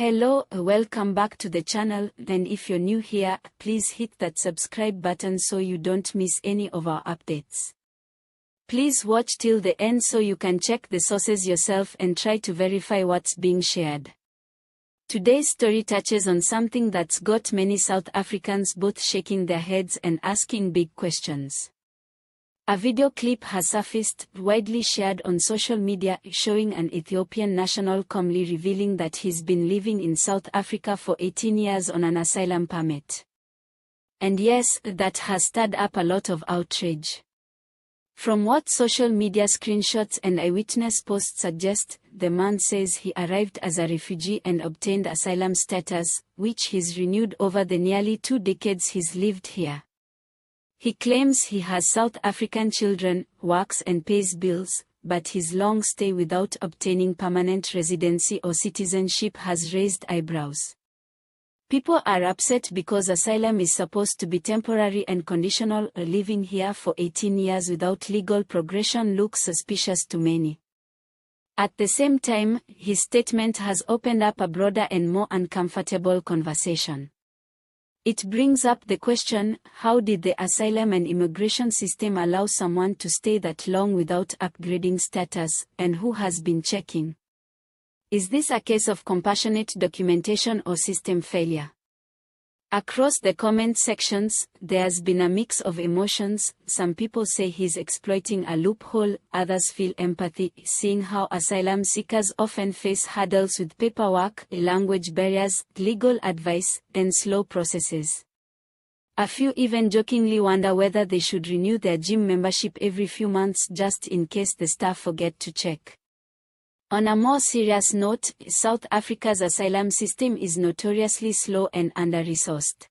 Hello, welcome back to the channel, and if you're new here, please hit that subscribe button so you don't miss any of our updates. Please watch till the end so you can check the sources yourself and try to verify what's being shared. Today's story touches on something that's got many South Africans both shaking their heads and asking big questions. A video clip has surfaced, widely shared on social media, showing an Ethiopian national calmly revealing that he's been living in South Africa for 18 years on an asylum permit. And yes, that has stirred up a lot of outrage. From what social media screenshots and eyewitness posts suggest, the man says he arrived as a refugee and obtained asylum status, which he's renewed over the nearly 2 decades he's lived here. He claims he has South African children, works and pays bills, but his long stay without obtaining permanent residency or citizenship has raised eyebrows. People are upset because asylum is supposed to be temporary and conditional. Living here for 18 years without legal progression looks suspicious to many. At the same time, his statement has opened up a broader and more uncomfortable conversation. It brings up the question, how did the asylum and immigration system allow someone to stay that long without upgrading status, and who has been checking? Is this a case of compassionate documentation or system failure? Across the comment sections, there's been a mix of emotions. Some people say he's exploiting a loophole, others feel empathy, seeing how asylum seekers often face hurdles with paperwork, language barriers, legal advice, and slow processes. A few even jokingly wonder whether they should renew their gym membership every few months just in case the staff forget to check. On a more serious note, South Africa's asylum system is notoriously slow and under-resourced.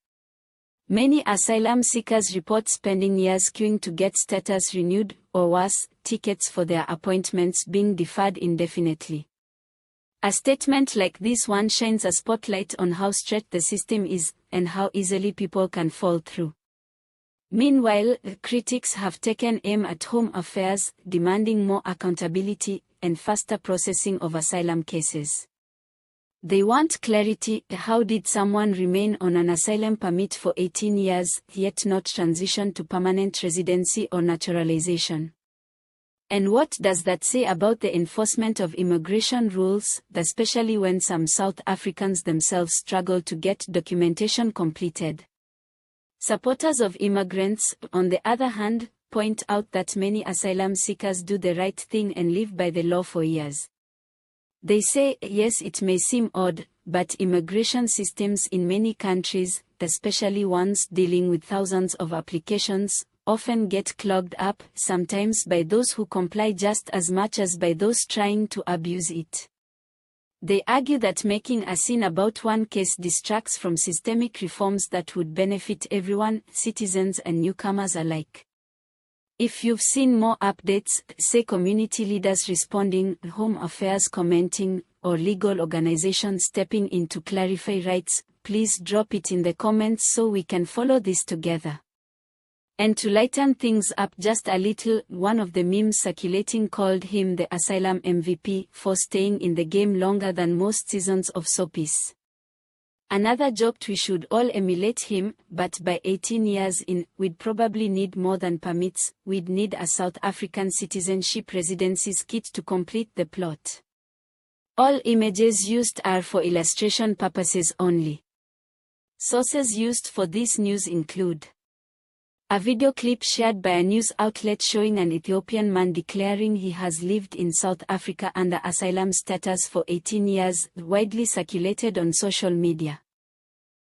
Many asylum seekers report spending years queuing to get status renewed, or worse, tickets for their appointments being deferred indefinitely. A statement like this one shines a spotlight on how stretched the system is, and how easily people can fall through. Meanwhile, critics have taken aim at Home Affairs, demanding more accountability and faster processing of asylum cases. They want clarity. How did someone remain on an asylum permit for 18 years, yet not transition to permanent residency or naturalization? And what does that say about the enforcement of immigration rules, especially when some South Africans themselves struggle to get documentation completed? Supporters of immigrants, on the other hand, point out that many asylum seekers do the right thing and live by the law for years. They say, yes, it may seem odd, but immigration systems in many countries, especially ones dealing with thousands of applications, often get clogged up, sometimes by those who comply just as much as by those trying to abuse it. They argue that making a scene about one case distracts from systemic reforms that would benefit everyone, citizens and newcomers alike. If you've seen more updates, say community leaders responding, Home Affairs commenting, or legal organizations stepping in to clarify rights, please drop it in the comments so we can follow this together. And to lighten things up just a little, one of the memes circulating called him the asylum MVP for staying in the game longer than most seasons of soapies. Another joked we should all emulate him, but by 18 years in, we'd probably need more than permits, we'd need a South African citizenship residencies kit to complete the plot. All images used are for illustration purposes only. Sources used for this news include a video clip shared by a news outlet showing an Ethiopian man declaring he has lived in South Africa under asylum status for 18 years, widely circulated on social media.